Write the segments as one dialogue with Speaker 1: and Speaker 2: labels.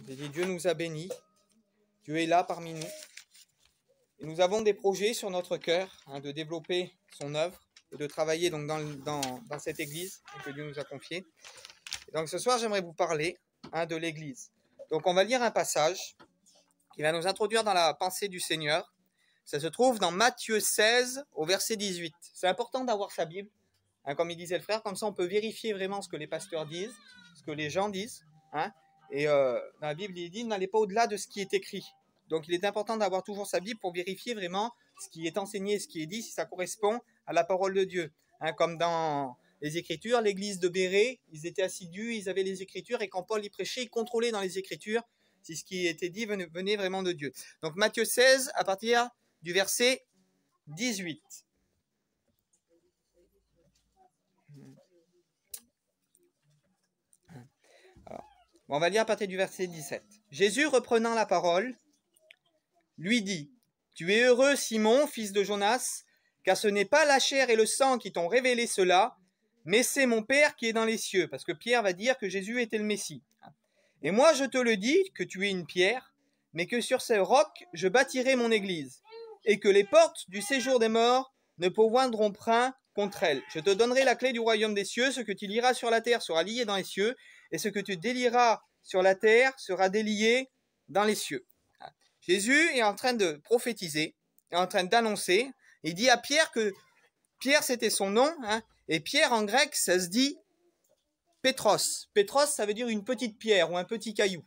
Speaker 1: J'ai dit, Dieu nous a bénis. Dieu est là parmi nous. Et nous avons des projets sur notre cœur de développer son œuvre et de travailler donc dans cette église que Dieu nous a confiée. Et donc ce soir, j'aimerais vous parler de l'église. Donc on va lire un passage qui va nous introduire dans la pensée du Seigneur. Ça se trouve dans Matthieu 16 au verset 18. C'est important d'avoir sa Bible, comme il disait le frère, comme ça on peut vérifier vraiment ce que les pasteurs disent, ce que les gens disent. Et dans la Bible, il dit, n'allez pas au-delà de ce qui est écrit. Donc il est important d'avoir toujours sa Bible pour vérifier vraiment ce qui est enseigné, ce qui est dit, si ça correspond à la parole de Dieu. Comme dans les Écritures, l'église de Bérée, ils étaient assidus, ils avaient les Écritures, et quand Paul y prêchait, ils contrôlaient dans les Écritures si ce qui était dit venait vraiment de Dieu. Donc Matthieu 16, à partir du verset 18. Alors, on va lire à partir du verset 17. Jésus, reprenant la parole, lui dit, « Tu es heureux, Simon, fils de Jonas, car ce n'est pas la chair et le sang qui t'ont révélé cela, mais c'est mon Père qui est dans les cieux. » Parce que Pierre va dire que Jésus était le Messie. « Et moi je te le dis, que tu es une pierre, mais que sur ce roc je bâtirai mon église, et que les portes du séjour des morts ne pourvoindront point contre elle. Je te donnerai la clé du royaume des cieux, ce que tu lieras sur la terre sera lié dans les cieux, et ce que tu délieras sur la terre sera délié dans les cieux. » Jésus est en train de prophétiser, est en train d'annoncer. Il dit à Pierre que Pierre, c'était son nom, et Pierre en grec, ça se dit Pétros. Pétros, ça veut dire une petite pierre ou un petit caillou.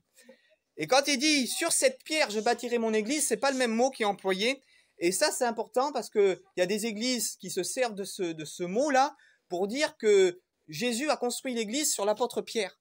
Speaker 1: Et quand il dit sur cette pierre, je bâtirai mon église, c'est pas le même mot qui est employé. Et ça, c'est important parce que il y a des églises qui se servent de ce mot-là pour dire que Jésus a construit l'église sur l'apôtre Pierre.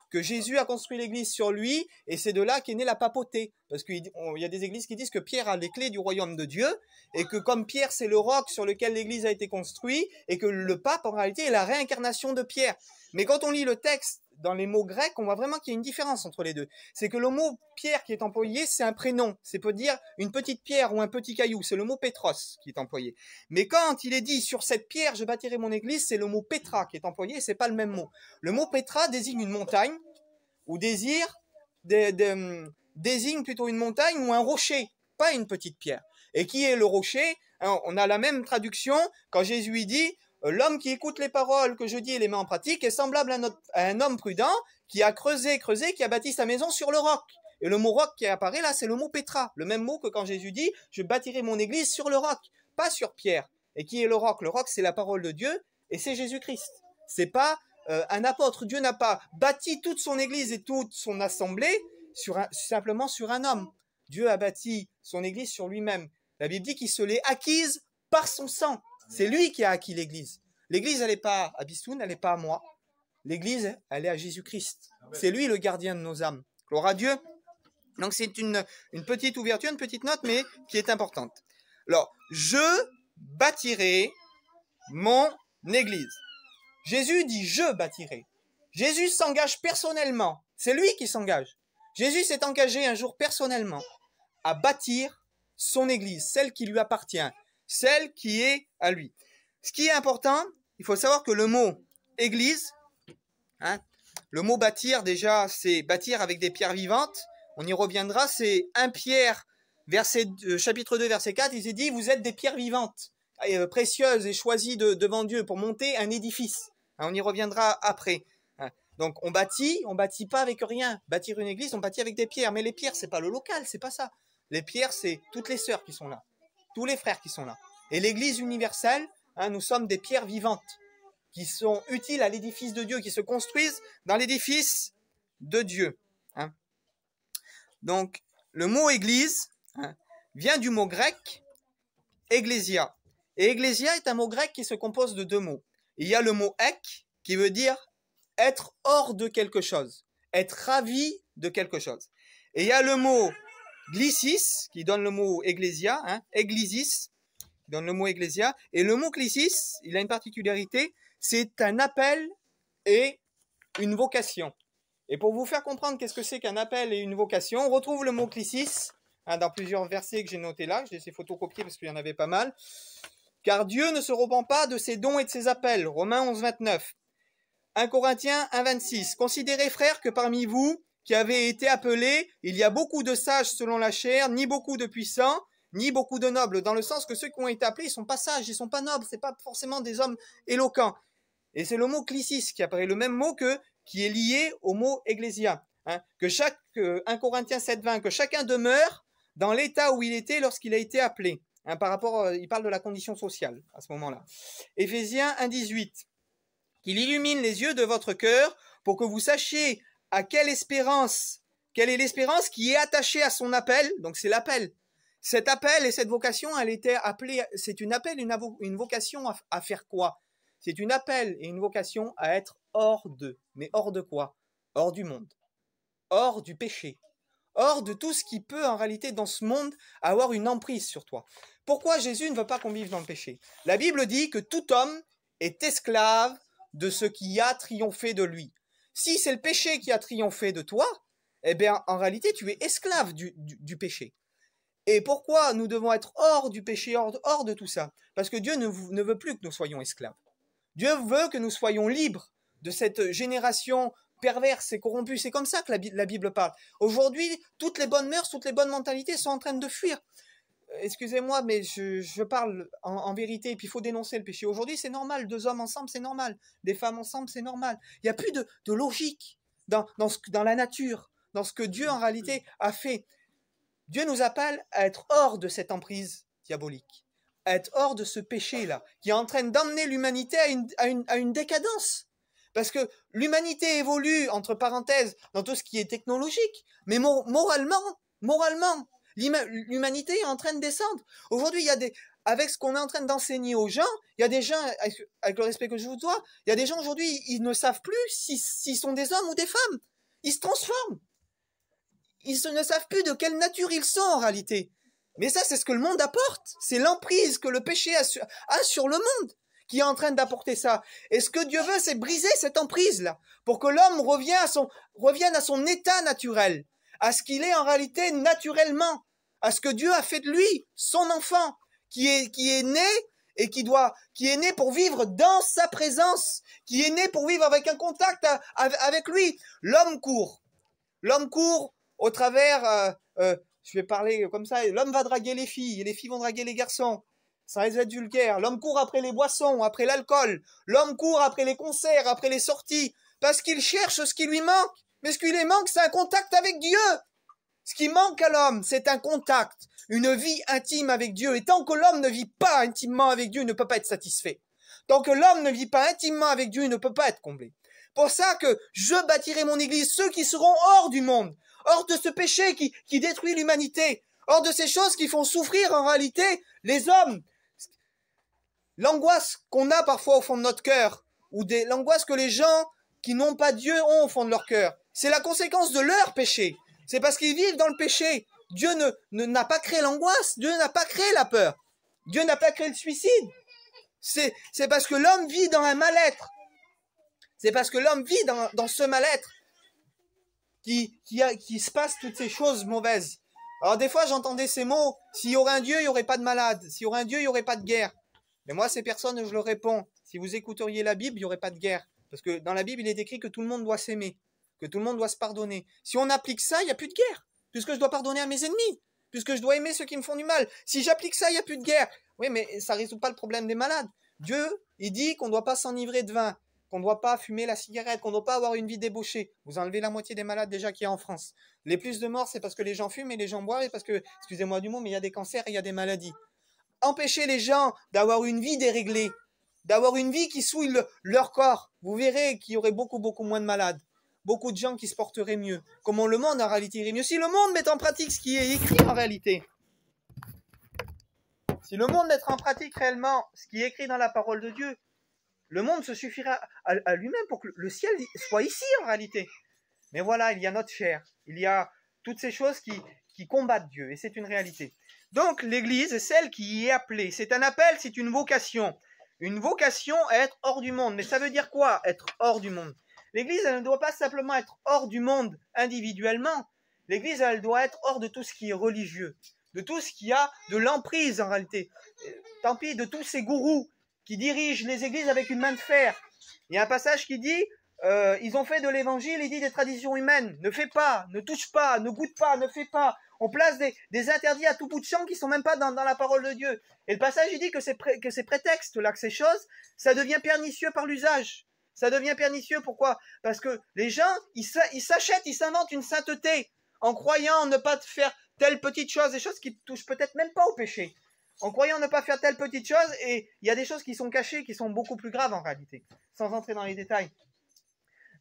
Speaker 1: Que Jésus a construit l'église sur lui, et c'est de là qu'est née la papauté. Parce qu'il y a des églises qui disent que Pierre a les clés du royaume de Dieu, et que comme Pierre, c'est le roc sur lequel l'église a été construite, et que le pape, en réalité, est la réincarnation de Pierre. Mais quand on lit le texte dans les mots grecs, on voit vraiment qu'il y a une différence entre les deux. C'est que le mot Pierre qui est employé, c'est un prénom. C'est peut dire une petite pierre ou un petit caillou. C'est le mot Pétros qui est employé. Mais quand il est dit sur cette pierre, je bâtirai mon église, c'est le mot Pétra qui est employé, et c'est pas le même mot. Le mot Pétra désigne une montagne, ou désigne plutôt une montagne ou un rocher, pas une petite pierre. Et qui est le rocher? On a la même traduction quand Jésus dit « L'homme qui écoute les paroles que je dis et les met en pratique est semblable à un homme prudent qui a creusé, qui a bâti sa maison sur le roc. » Et le mot roc qui apparaît là, c'est le mot Pétra, le même mot que quand Jésus dit « Je bâtirai mon église sur le roc », pas sur pierre. Et qui est le roc? Le roc, c'est la parole de Dieu et c'est Jésus-Christ. C'est pas un apôtre. Dieu n'a pas bâti toute son église et toute son assemblée simplement sur un homme. Dieu a bâti son église sur lui-même. La Bible dit qu'il se l'est acquise par son sang. C'est lui qui a acquis l'église. L'église, elle n'est pas à Bistoun, elle n'est pas à moi. L'église, elle est à Jésus-Christ. C'est lui le gardien de nos âmes. Gloire à Dieu. Donc c'est une petite ouverture, une petite note, mais qui est importante. Alors, je bâtirai mon église. Jésus dit « je bâtirai ». Jésus s'engage personnellement. C'est lui qui s'engage. Jésus s'est engagé un jour personnellement à bâtir son église, celle qui lui appartient, celle qui est à lui. Ce qui est important, il faut savoir que le mot « église », le mot « bâtir », déjà, c'est bâtir avec des pierres vivantes. On y reviendra, c'est 1 Pierre, chapitre 2, verset 4, il s'est dit « vous êtes des pierres vivantes, précieuses et choisies devant Dieu pour monter un édifice ». On y reviendra après. Donc on bâtit pas avec rien. Bâtir une église, on bâtit avec des pierres. Mais les pierres, c'est pas le local, c'est pas ça. Les pierres, c'est toutes les sœurs qui sont là, tous les frères qui sont là. Et l'église universelle, nous sommes des pierres vivantes qui sont utiles à l'édifice de Dieu, qui se construisent dans l'édifice de Dieu. Donc le mot église vient du mot grec ecclésia. Et ecclésia est un mot grec qui se compose de 2 mots. Il y a le mot ek qui veut dire être hors de quelque chose, être ravi de quelque chose. Et il y a le mot glysis qui donne le mot ecclésia, ecclésis, qui donne le mot ecclésia. Et le mot glysis, il a une particularité, c'est un appel et une vocation. Et pour vous faire comprendre qu'est-ce que c'est qu'un appel et une vocation, on retrouve le mot glysis dans plusieurs versets que j'ai notés là. Je les ai photocopiés parce qu'il y en avait pas mal. Car Dieu ne se repent pas de ses dons et de ses appels. Romains 11, 29. 1 Corinthiens 1, 26. Considérez, frères, que parmi vous, qui avaient été appelés, il y a beaucoup de sages selon la chair, ni beaucoup de puissants, ni beaucoup de nobles, dans le sens que ceux qui ont été appelés, ils sont pas sages, ils sont pas nobles, c'est pas forcément des hommes éloquents. Et c'est le mot klesis qui apparaît, le même mot qui est lié au mot ecclésia. Hein, que 1 Corinthiens 7,20, que chacun demeure dans l'état où il était lorsqu'il a été appelé. Hein, par rapport, il parle de la condition sociale à ce moment-là. Éphésiens 1,18, qu'il illumine les yeux de votre cœur pour que vous sachiez à quelle est l'espérance qui est attachée à son appel. Donc c'est l'appel. Cet appel et cette vocation, elle était appelée, c'est une appel, une vocation à faire quoi? C'est une appel et une vocation à être hors d'eux. Mais hors de quoi? Hors du monde. Hors du péché. Hors de tout ce qui peut en réalité dans ce monde avoir une emprise sur toi. Pourquoi Jésus ne veut pas qu'on vive dans le péché? La Bible dit que tout homme est esclave de ce qui a triomphé de lui. Si c'est le péché qui a triomphé de toi, eh bien en réalité tu es esclave du péché. Et pourquoi nous devons être hors du péché, hors de tout ça? Parce que Dieu ne veut plus que nous soyons esclaves. Dieu veut que nous soyons libres de cette génération perverse et corrompue. C'est comme ça que la Bible parle. Aujourd'hui, toutes les bonnes mœurs, toutes les bonnes mentalités sont en train de fuir. Excusez-moi, mais je parle en vérité, et puis il faut dénoncer le péché. Aujourd'hui, c'est normal, 2 hommes ensemble, c'est normal. Des femmes ensemble, c'est normal. Il n'y a plus de logique dans la nature, dans ce que Dieu en réalité a fait. Dieu nous appelle à être hors de cette emprise diabolique, à être hors de ce péché-là, qui est en train d'emmener l'humanité à une décadence. Parce que l'humanité évolue, entre parenthèses, dans tout ce qui est technologique, mais moralement, l'humanité est en train de descendre. Aujourd'hui, avec ce qu'on est en train d'enseigner aux gens, il y a des gens, avec le respect que je vous dois, il y a des gens aujourd'hui, ils ne savent plus s'ils sont des hommes ou des femmes. Ils se transforment. Ils ne savent plus de quelle nature ils sont en réalité. Mais ça, c'est ce que le monde apporte. C'est l'emprise que le péché a sur le monde qui est en train d'apporter ça. Et ce que Dieu veut, c'est briser cette emprise-là pour que l'homme revienne à son état naturel, à ce qu'il est en réalité naturellement, à ce que Dieu a fait de lui, son enfant, qui est né et qui est né pour vivre dans sa présence, qui est né pour vivre avec un contact avec lui. L'homme court au travers, je vais parler comme ça, l'homme va draguer les filles, et les filles vont draguer les garçons, sans être vulgaire. L'homme court après les boissons, après l'alcool. L'homme court après les concerts, après les sorties, parce qu'il cherche ce qui lui manque. Mais ce qui lui manque, c'est un contact avec Dieu. Ce qui manque à l'homme, c'est un contact, une vie intime avec Dieu. Et tant que l'homme ne vit pas intimement avec Dieu, il ne peut pas être satisfait. Tant que l'homme ne vit pas intimement avec Dieu, il ne peut pas être comblé. Pour ça que je bâtirai mon église, ceux qui seront hors du monde, hors de ce péché qui détruit l'humanité, hors de ces choses qui font souffrir en réalité les hommes. L'angoisse qu'on a parfois au fond de notre cœur, ou l'angoisse que les gens qui n'ont pas Dieu ont au fond de leur cœur, c'est la conséquence de leur péché. C'est parce qu'ils vivent dans le péché. Dieu n'a pas créé l'angoisse, Dieu n'a pas créé la peur, Dieu n'a pas créé le suicide. C'est parce que l'homme vit dans un mal-être. C'est parce que l'homme vit dans ce mal-être qui se passe toutes ces choses mauvaises. Alors des fois j'entendais ces mots, s'il y aurait un Dieu, il n'y aurait pas de malade, s'il y aurait un Dieu, il n'y aurait pas de guerre. Mais moi, ces personnes, je leur réponds, si vous écouteriez la Bible, il n'y aurait pas de guerre. Parce que dans la Bible, il est écrit que tout le monde doit s'aimer, que tout le monde doit se pardonner. Si on applique ça, il n'y a plus de guerre, puisque je dois pardonner à mes ennemis, puisque je dois aimer ceux qui me font du mal. Si j'applique ça, il n'y a plus de guerre. Oui, mais ça ne résout pas le problème des malades. Dieu, il dit qu'on ne doit pas s'enivrer de vin, qu'on ne doit pas fumer la cigarette, qu'on ne doit pas avoir une vie débauchée. Vous enlevez la moitié des malades déjà qu'il y a en France. Les plus de morts, c'est parce que les gens fument et les gens boivent et parce que, excusez-moi du mot, mais il y a des cancers et il y a des maladies. Empêcher les gens d'avoir une vie déréglée, d'avoir une vie qui souille leur corps. Vous verrez qu'il y aurait beaucoup moins de malades. Beaucoup de gens qui se porteraient mieux. Comment le monde en réalité irait mieux. Si le monde met en pratique ce qui est écrit en réalité. Si le monde mettra en pratique réellement ce qui est écrit dans la parole de Dieu, le monde se suffira à lui-même pour que le ciel soit ici en réalité. Mais voilà, il y a notre chair. Il y a toutes ces choses qui combattent Dieu. Et c'est une réalité. Donc l'Église est celle qui y est appelée. C'est un appel, c'est une vocation. Une vocation à être hors du monde. Mais ça veut dire quoi, être hors du monde? L'Église, elle ne doit pas simplement être hors du monde individuellement. L'Église, elle doit être hors de tout ce qui est religieux, de tout ce qui a de l'emprise en réalité. Tant pis, de tous ces gourous qui dirigent les églises avec une main de fer. Il y a un passage qui dit ils ont fait de l'évangile, il dit, des traditions humaines. Ne fais pas, ne touche pas, ne goûte pas, ne fais pas. On place des interdits à tout bout de champ qui sont même pas dans la parole de Dieu. Et le passage, il dit que ces prétextes-là, que ces choses, ça devient pernicieux par l'usage. Ça devient pernicieux, pourquoi? Parce que les gens, ils s'achètent, ils s'inventent une sainteté en croyant ne pas faire telle petite chose, des choses qui touchent peut-être même pas au péché. En croyant ne pas faire telle petite chose, et il y a des choses qui sont cachées, qui sont beaucoup plus graves en réalité, sans entrer dans les détails.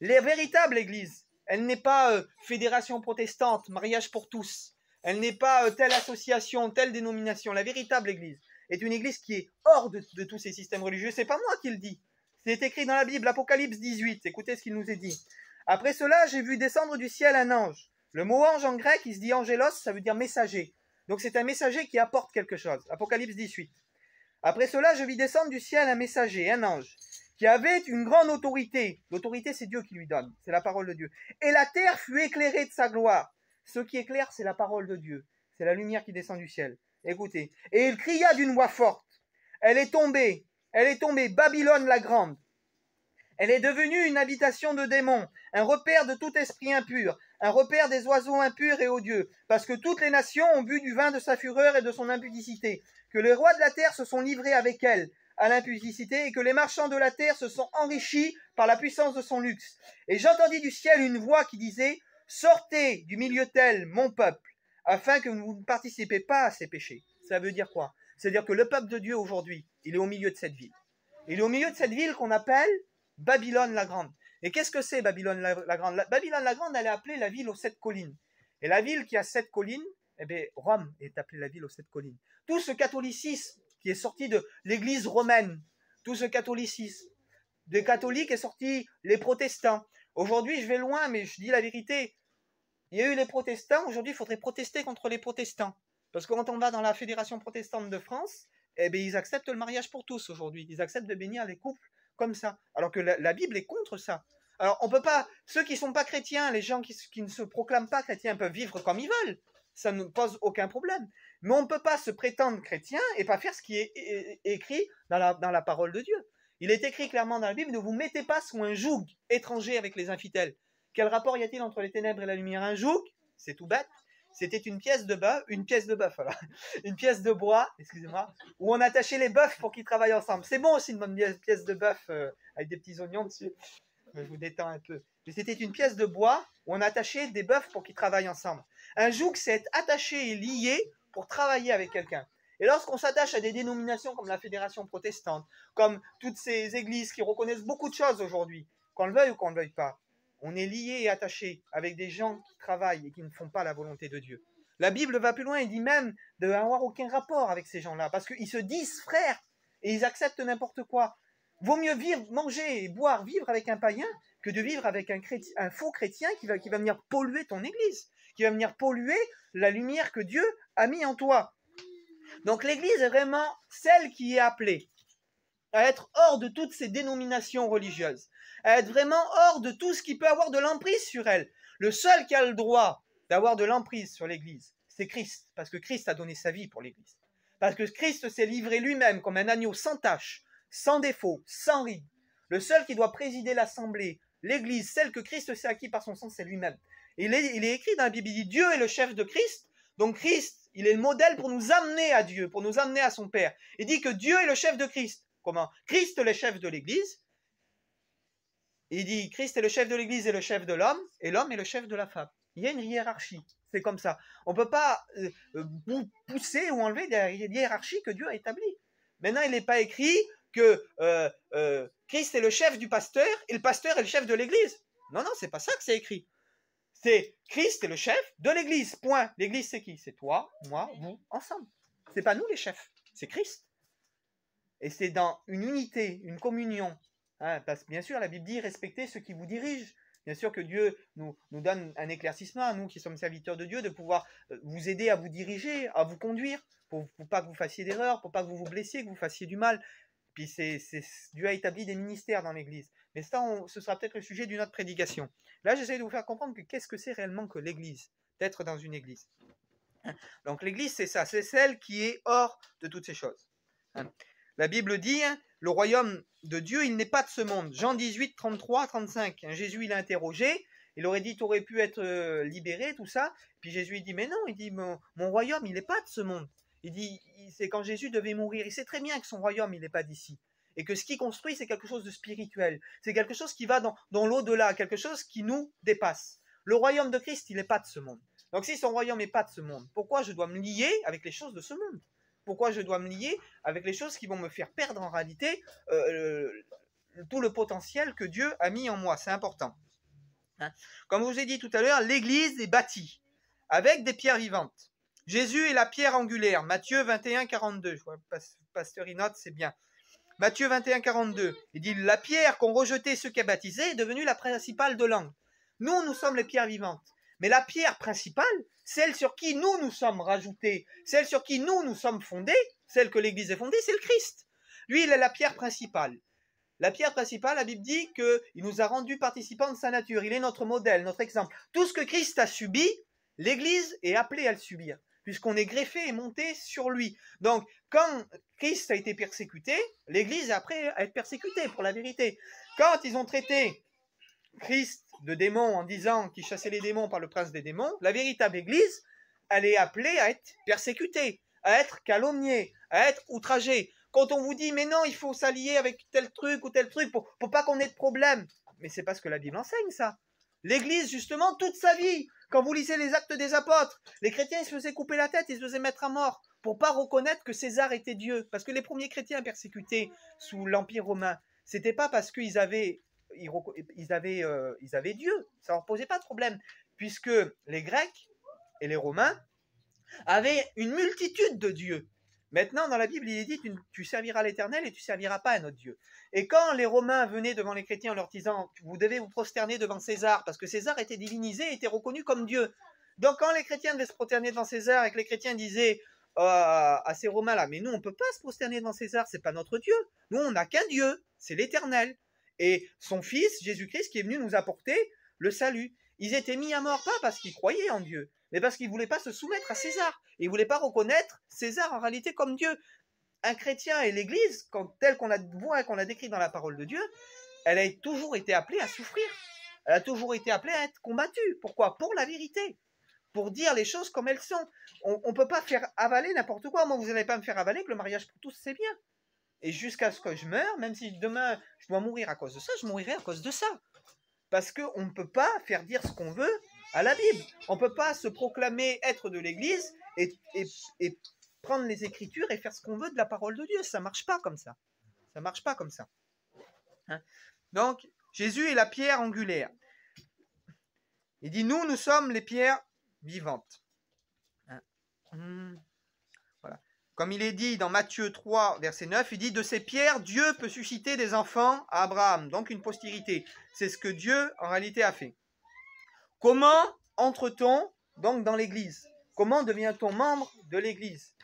Speaker 1: Les véritables églises, elle n'est pas fédération protestante, mariage pour tous. Elle n'est pas telle association, telle dénomination. La véritable église est une église qui est hors de tous ces systèmes religieux. C'est pas moi qui le dis. C'est écrit dans la Bible, Apocalypse 18. Écoutez ce qu'il nous est dit. Après cela, j'ai vu descendre du ciel un ange. Le mot ange en grec, il se dit angelos, ça veut dire messager. Donc c'est un messager qui apporte quelque chose. Apocalypse 18. Après cela, je vis descendre du ciel un messager, un ange, qui avait une grande autorité. L'autorité, c'est Dieu qui lui donne. C'est la parole de Dieu. Et la terre fut éclairée de sa gloire. Ce qui éclaire, c'est la parole de Dieu. C'est la lumière qui descend du ciel. Écoutez. Et il cria d'une voix forte. Elle est tombée, Babylone la grande. Elle est devenue une habitation de démons, un repère de tout esprit impur, un repère des oiseaux impurs et odieux, parce que toutes les nations ont bu du vin de sa fureur et de son impudicité, que les rois de la terre se sont livrés avec elle à l'impudicité, et que les marchands de la terre se sont enrichis par la puissance de son luxe. Et j'entendis du ciel une voix qui disait, « Sortez du milieu tel, mon peuple, afin que vous ne participez pas à ces péchés. » Ça veut dire quoi? C'est-à-dire que le peuple de Dieu aujourd'hui, il est au milieu de cette ville. Il est au milieu de cette ville qu'on appelle Babylone la Grande. Et qu'est-ce que c'est Babylone la Grande? Babylone la Grande, elle est appelée la ville aux 7 collines. Et la ville qui a 7 collines, eh bien, Rome est appelée la ville aux 7 collines. Tout ce catholicisme qui est sorti de l'église romaine, tout ce catholicisme des catholiques est sorti les protestants. Aujourd'hui, je vais loin, mais je dis la vérité. Il y a eu les protestants, aujourd'hui, il faudrait protester contre les protestants. Parce que quand on va dans la Fédération protestante de France, eh bien, ils acceptent le mariage pour tous aujourd'hui. Ils acceptent de bénir les couples comme ça. Alors que la Bible est contre ça. Alors, on peut pas, ceux qui ne sont pas chrétiens, les gens qui ne se proclament pas chrétiens peuvent vivre comme ils veulent. Ça ne pose aucun problème. Mais on ne peut pas se prétendre chrétien et pas faire ce qui est écrit dans la parole de Dieu. Il est écrit clairement dans la Bible, ne vous mettez pas sous un joug étranger avec les infidèles. Quel rapport y a-t-il entre les ténèbres et la lumière? Un joug, c'est tout bête. C'était une pièce de bœuf, une pièce de bois, excusez-moi, où on attachait les bœufs pour qu'ils travaillent ensemble. C'est bon aussi une bonne pièce de bœuf avec des petits oignons dessus. Je vous détends un peu. Mais c'était une pièce de bois où on attachait des bœufs pour qu'ils travaillent ensemble. Un joug, c'est être attaché et lié pour travailler avec quelqu'un. Et lorsqu'on s'attache à des dénominations comme la Fédération protestante, comme toutes ces églises qui reconnaissent beaucoup de choses aujourd'hui, qu'on le veuille ou qu'on ne le veuille pas, on est lié et attaché avec des gens qui travaillent et qui ne font pas la volonté de Dieu. La Bible va plus loin et dit même de n'avoir aucun rapport avec ces gens-là, parce qu'ils se disent frères et ils acceptent n'importe quoi. Vaut mieux vivre, manger et boire, vivre avec un païen que de vivre avec un faux chrétien qui va venir polluer ton église, qui va venir polluer la lumière que Dieu a mis en toi. Donc l'église est vraiment celle qui est appelée à être hors de toutes ces dénominations religieuses, à être vraiment hors de tout ce qui peut avoir de l'emprise sur elle. Le seul qui a le droit d'avoir de l'emprise sur l'église, c'est Christ, parce que Christ a donné sa vie pour l'église. Parce que Christ s'est livré lui-même comme un agneau sans tache, sans défaut, sans ride. Le seul qui doit présider l'assemblée, l'église, celle que Christ s'est acquis par son sang, c'est lui-même. Et il est écrit dans la Bible, il dit Dieu est le chef de Christ, donc Christ, il est le modèle pour nous amener à Dieu, pour nous amener à son Père. Il dit que Dieu est le chef de Christ. Comment? Christ est le chef de l'église. Il dit Christ est le chef de l'église et le chef de l'homme, et l'homme est le chef de la femme. Il y a une hiérarchie. C'est comme ça. On ne peut pas pousser ou enlever des hiérarchies que Dieu a établies. Maintenant, il n'est pas écrit que Christ est le chef du pasteur et le pasteur est le chef de l'église. Non, non, c'est pas ça que c'est écrit. C'est Christ est le chef de l'église. Point. L'église, c'est qui? C'est toi, moi, vous, ensemble. C'est pas nous les chefs, c'est Christ. Et c'est dans une unité, une communion. Hein, parce que bien sûr, la Bible dit respectez ceux qui vous dirigent. Bien sûr que Dieu nous donne un éclaircissement à nous qui sommes serviteurs de Dieu, de pouvoir vous aider à vous diriger, à vous conduire, pour pas que vous fassiez d'erreurs, pour pas que vous vous blessiez, que vous fassiez du mal. Puis Dieu a établi des ministères dans l'Église. Mais ça, ce sera peut-être le sujet d'une autre prédication. Là, j'essaie de vous faire comprendre que qu'est-ce que c'est réellement que l'Église, d'être dans une Église. Donc l'Église, c'est ça, c'est celle qui est hors de toutes ces choses. La Bible dit, le royaume de Dieu, il n'est pas de ce monde. Jean 18, 33, 35. Jésus, il a interrogé. Il aurait dit, tu aurais pu être libéré, tout ça. Puis Jésus, il dit, mais non, il dit, mon royaume, il n'est pas de ce monde. Il dit, c'est quand Jésus devait mourir. Il sait très bien que son royaume, il n'est pas d'ici. Et que ce qu'il construit, c'est quelque chose de spirituel. C'est quelque chose qui va dans l'au-delà, quelque chose qui nous dépasse. Le royaume de Christ, il n'est pas de ce monde. Donc si son royaume n'est pas de ce monde, pourquoi je dois me lier avec les choses de ce monde? Pourquoi je dois me lier avec les choses qui vont me faire perdre en réalité tout le potentiel que Dieu a mis en moi? C'est important. Hein? Comme je vous ai dit tout à l'heure, l'Église est bâtie avec des pierres vivantes. Jésus est la pierre angulaire. Matthieu 21, 42. Je vois pasteur il note, c'est bien. Matthieu 21, 42. Il dit, la pierre qu'ont rejetée ceux qui ont baptisé est devenue la principale de l'angle. Nous sommes les pierres vivantes. Mais la pierre principale, celle sur qui nous sommes rajoutés, celle sur qui nous sommes fondés, celle que l'Église est fondée, c'est le Christ. Lui, il est la pierre principale. La pierre principale, la Bible dit qu'il nous a rendus participants de sa nature. Il est notre modèle, notre exemple. Tout ce que Christ a subi, l'Église est appelée à le subir, puisqu'on est greffé et monté sur lui. Donc, quand Christ a été persécuté, l'Église est après à être persécutée, pour la vérité. Quand ils ont traité Christ de démon en disant qu'il chassait les démons par le prince des démons, la véritable Église, elle est appelée à être persécutée, à être calomniée, à être outragée. Quand on vous dit, mais non, il faut s'allier avec tel truc ou tel truc pour pas qu'on ait de problème. Mais c'est parce que la Bible enseigne ça. L'Église, justement, toute sa vie, quand vous lisez les Actes des Apôtres, les chrétiens, ils se faisaient couper la tête, ils se faisaient mettre à mort pour pas reconnaître que César était Dieu. Parce que les premiers chrétiens persécutés sous l'Empire romain, c'était pas parce qu'ils avaient Dieu, ça leur posait pas de problème, puisque les Grecs et les Romains avaient une multitude de dieux. Maintenant, dans la Bible, il est dit, tu serviras l'Éternel et tu serviras pas un autre Dieu. Et quand les Romains venaient devant les chrétiens en leur disant, vous devez vous prosterner devant César, parce que César était divinisé, était reconnu comme Dieu. Donc quand les chrétiens devaient se prosterner devant César et que les chrétiens disaient à ces Romains-là, mais nous, on ne peut pas se prosterner devant César, c'est pas notre Dieu. Nous, on n'a qu'un Dieu, c'est l'Éternel. Et son Fils, Jésus-Christ, qui est venu nous apporter le salut. Ils étaient mis à mort, pas parce qu'ils croyaient en Dieu, mais parce qu'ils ne voulaient pas se soumettre à César. Ils ne voulaient pas reconnaître César en réalité comme Dieu. Un chrétien et l'Église, telle qu'on l'a décrit dans la parole de Dieu, elle a toujours été appelée à souffrir. Elle a toujours été appelée à être combattue. Pourquoi? Pour la vérité. Pour dire les choses comme elles sont. On ne peut pas faire avaler n'importe quoi. Moi, vous n'allez pas me faire avaler que le mariage pour tous, c'est bien. Et jusqu'à ce que je meure, même si demain je dois mourir à cause de ça, je mourirai à cause de ça. Parce qu'on ne peut pas faire dire ce qu'on veut à la Bible. On ne peut pas se proclamer être de l'Église et prendre les Écritures et faire ce qu'on veut de la parole de Dieu. Ça ne marche pas comme ça. Ça ne marche pas comme ça. Hein? Donc, Jésus est la pierre angulaire. Il dit, nous sommes les pierres vivantes. Hein? Voilà. Comme il est dit dans Matthieu 3, verset 9, il dit, de ces pierres, Dieu peut susciter des enfants à Abraham, donc une postérité. C'est ce que Dieu, en réalité, a fait. Comment entre-t-on donc dans l'Église? Comment devient-on membre de l'Église?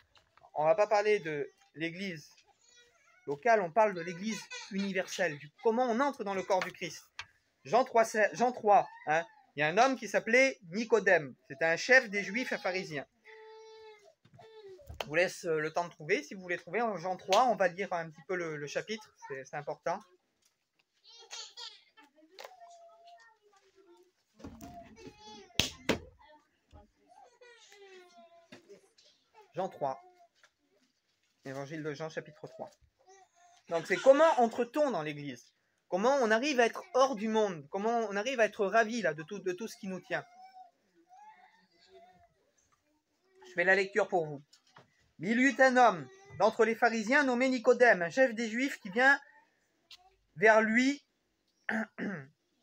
Speaker 1: On ne va pas parler de l'Église locale, on parle de l'Église universelle. Comment on entre dans le corps du Christ? Jean 3, hein, il y a un homme qui s'appelait Nicodème. C'était un chef des Juifs et pharisiens. Je vous laisse le temps de trouver. Si vous voulez trouver en Jean 3, on va lire un petit peu le chapitre. C'est important. Jean 3. Évangile de Jean, chapitre 3. Donc c'est comment entre-t-on dans l'Église? Comment on arrive à être hors du monde? Comment on arrive à être ravi là, de tout ce qui nous tient? Je fais la lecture pour vous. Il y eut un homme d'entre les pharisiens nommé Nicodème, un chef des Juifs qui vient vers lui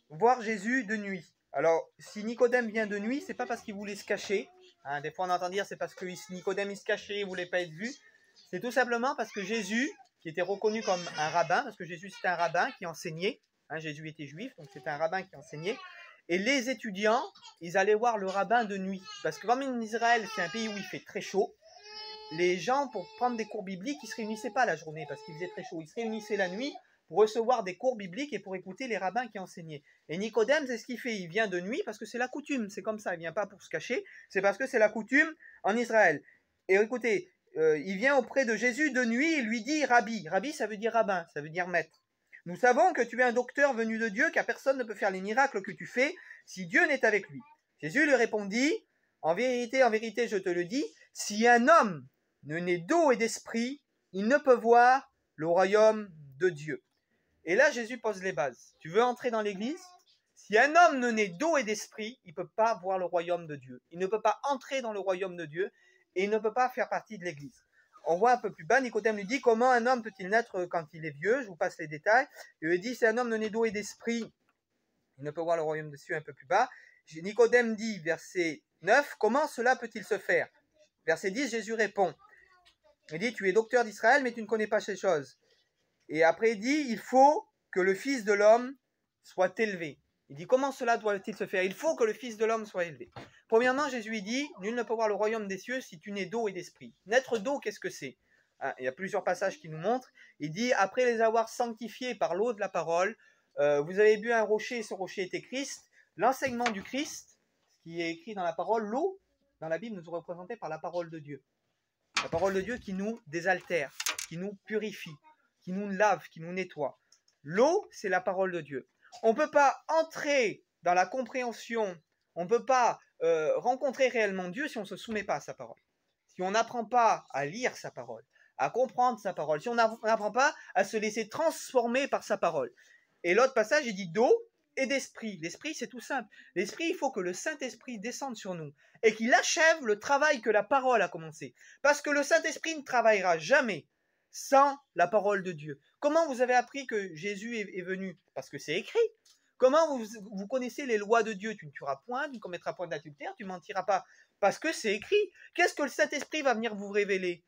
Speaker 1: voir Jésus de nuit. Alors, si Nicodème vient de nuit, c'est pas parce qu'il voulait se cacher. Hein, des fois, on entend dire c'est parce que Nicodème il se cachait, il voulait pas être vu. C'est tout simplement parce que Jésus, qui était reconnu comme un rabbin, parce que Jésus c'était un rabbin qui enseignait. Hein, Jésus était juif, donc c'était un rabbin qui enseignait. Et les étudiants, ils allaient voir le rabbin de nuit. Parce que comme en Israël, c'est un pays où il fait très chaud, les gens, pour prendre des cours bibliques, ils ne se réunissaient pas la journée parce qu'il faisait très chaud. Ils se réunissaient la nuit pour recevoir des cours bibliques et pour écouter les rabbins qui enseignaient. Et Nicodème, c'est ce qu'il fait. Il vient de nuit parce que c'est la coutume. C'est comme ça. Il ne vient pas pour se cacher. C'est parce que c'est la coutume en Israël. Et écoutez, il vient auprès de Jésus de nuit et lui dit Rabbi. Rabbi, ça veut dire rabbin, ça veut dire maître. Nous savons que tu es un docteur venu de Dieu, car personne ne peut faire les miracles que tu fais si Dieu n'est avec lui. Jésus lui répondit, en vérité, je te le dis, si un homme ne naît d'eau et d'esprit, il ne peut voir le royaume de Dieu. Et là, Jésus pose les bases. Tu veux entrer dans l'église? Si un homme ne naît d'eau et d'esprit, il ne peut pas voir le royaume de Dieu. Il ne peut pas entrer dans le royaume de Dieu et il ne peut pas faire partie de l'église. On voit un peu plus bas, Nicodème lui dit, comment un homme peut-il naître quand il est vieux? Je vous passe les détails. Il lui dit, si un homme ne naît d'eau et d'esprit, il ne peut voir le royaume de Dieu un peu plus bas. Nicodème dit, verset 9, comment cela peut-il se faire? Verset 10, Jésus répond. Il dit, tu es docteur d'Israël, mais tu ne connais pas ces choses. Et après, il dit, il faut que le Fils de l'homme soit élevé. Il dit, comment cela doit-il se faire? Il faut que le Fils de l'homme soit élevé. Premièrement, Jésus dit, nul ne peut voir le royaume des cieux si tu n'es d'eau et d'esprit. Naître d'eau, qu'est-ce que c'est? Il y a plusieurs passages qui nous montrent. Il dit, après les avoir sanctifiés par l'eau de la parole, vous avez bu un rocher, ce rocher était Christ. L'enseignement du Christ, ce qui est écrit dans la parole, l'eau, dans la Bible, nous est représentée par la parole de Dieu. La parole de Dieu qui nous désaltère, qui nous purifie, qui nous lave, qui nous nettoie. L'eau, c'est la parole de Dieu. On ne peut pas entrer dans la compréhension, on ne peut pas rencontrer réellement Dieu si on ne se soumet pas à sa parole. Si on n'apprend pas à lire sa parole, à comprendre sa parole, si on n'apprend pas à se laisser transformer par sa parole. Et l'autre passage, il dit d'eau et d'esprit. L'esprit, c'est tout simple. L'esprit, il faut que le Saint-Esprit descende sur nous et qu'il achève le travail que la parole a commencé. Parce que le Saint-Esprit ne travaillera jamais sans la parole de Dieu. Comment vous avez appris que Jésus est venu? Parce que c'est écrit. Comment vous connaissez les lois de Dieu? Tu ne tueras point, tu ne commettras point d'adultère, tu ne mentiras pas. Parce que c'est écrit. Qu'est-ce que le Saint-Esprit va venir vous révéler?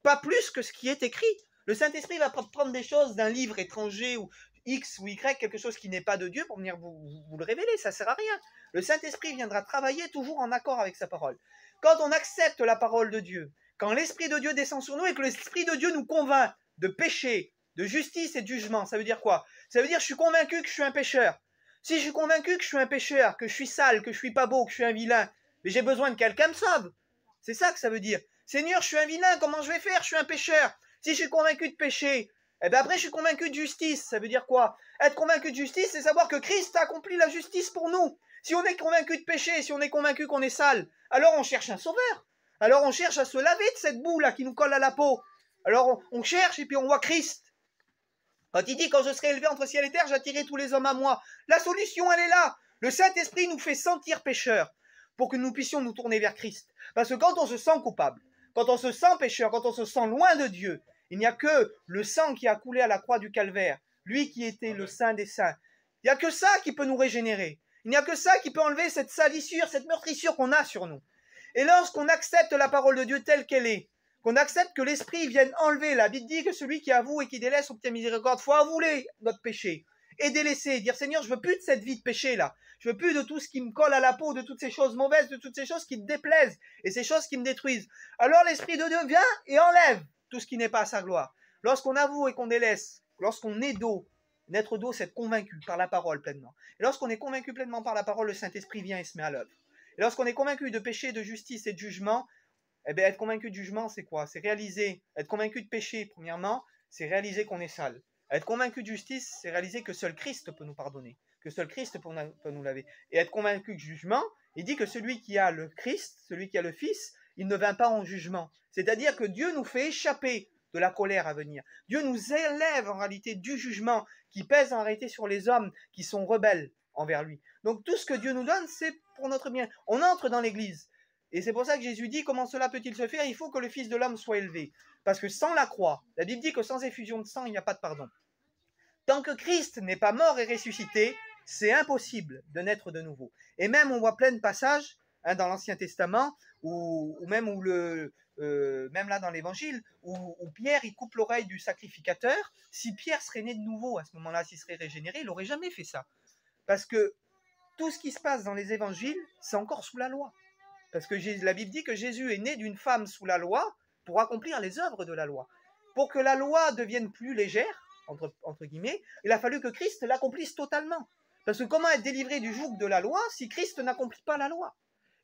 Speaker 1: Pas plus que ce qui est écrit. Le Saint-Esprit va prendre des choses d'un livre étranger ou X ou Y, quelque chose qui n'est pas de Dieu pour venir vous le révéler. Ça ne sert à rien. Le Saint-Esprit viendra travailler toujours en accord avec sa parole. Quand on accepte la parole de Dieu, quand l'Esprit de Dieu descend sur nous et que l'Esprit de Dieu nous convainc de péché, de justice et de jugement, ça veut dire quoi? Ça veut dire je suis convaincu que je suis un pécheur. Si je suis convaincu que je suis un pécheur, que je suis sale, que je suis pas beau, que je suis un vilain, mais j'ai besoin de quelqu'un me sauve. C'est ça que ça veut dire. Seigneur, je suis un vilain, comment je vais faire? Je suis un pécheur. Si je suis convaincu de péché, eh bien après je suis convaincu de justice. Ça veut dire quoi? Être convaincu de justice, c'est savoir que Christ a accompli la justice pour nous. Si on est convaincu de péché, si on est convaincu qu'on est sale, alors on cherche un sauveur. Alors on cherche à se laver de cette boue là qui nous colle à la peau. Alors on cherche et puis on voit Christ. Quand il dit, quand je serai élevé entre ciel et terre, j'attirerai tous les hommes à moi. La solution, elle est là. Le Saint-Esprit nous fait sentir pécheurs pour que nous puissions nous tourner vers Christ. Parce que quand on se sent coupable, quand on se sent pécheur, quand on se sent loin de Dieu, il n'y a que le sang qui a coulé à la croix du calvaire, lui qui était le Saint des Saints. Il n'y a que ça qui peut nous régénérer. Il n'y a que ça qui peut enlever cette salissure, cette meurtrissure qu'on a sur nous. Et lorsqu'on accepte la parole de Dieu telle qu'elle est, qu'on accepte que l'Esprit vienne enlever, la Bible dit que celui qui avoue et qui délaisse obtient miséricorde, faut avouer notre péché et délaisser, dire Seigneur, je veux plus de cette vie de péché là, je veux plus de tout ce qui me colle à la peau, de toutes ces choses mauvaises, de toutes ces choses qui me déplaisent et ces choses qui me détruisent. Alors l'Esprit de Dieu vient et enlève tout ce qui n'est pas à sa gloire. Lorsqu'on avoue et qu'on délaisse, lorsqu'on est d'eau, naître d'eau, c'est être convaincu par la parole pleinement. Et lorsqu'on est convaincu pleinement par la parole, le Saint-Esprit vient et se met à l'œuvre. Et lorsqu'on est convaincu de péché, de justice et de jugement, eh bien, être convaincu de jugement, c'est quoi? C'est réaliser, être convaincu de péché, premièrement, c'est réaliser qu'on est sale. Être convaincu de justice, c'est réaliser que seul Christ peut nous pardonner, que seul Christ peut nous laver. Et être convaincu de jugement, il dit que celui qui a le Christ, celui qui a le Fils, il ne vint pas en jugement. C'est-à-dire que Dieu nous fait échapper de la colère à venir. Dieu nous élève en réalité du jugement qui pèse en réalité sur les hommes qui sont rebelles envers lui. Donc tout ce que Dieu nous donne, c'est pour notre bien. On entre dans l'église. Et c'est pour ça que Jésus dit, comment cela peut-il se faire? Il faut que le Fils de l'homme soit élevé. Parce que sans la croix, la Bible dit que sans effusion de sang, il n'y a pas de pardon. Tant que Christ n'est pas mort et ressuscité, c'est impossible de naître de nouveau. Et même, on voit plein de passages dans l'Ancien Testament, même là dans l'Évangile, où Pierre, il coupe l'oreille du sacrificateur. Si Pierre serait né de nouveau, à ce moment-là, s'il serait régénéré, il n'aurait jamais fait ça. Parce que tout ce qui se passe dans les Évangiles, c'est encore sous la loi. Parce que la Bible dit que Jésus est né d'une femme sous la loi pour accomplir les œuvres de la loi. Pour que la loi devienne plus légère, entre guillemets, il a fallu que Christ l'accomplisse totalement. Parce que comment être délivré du joug de la loi si Christ n'accomplit pas la loi?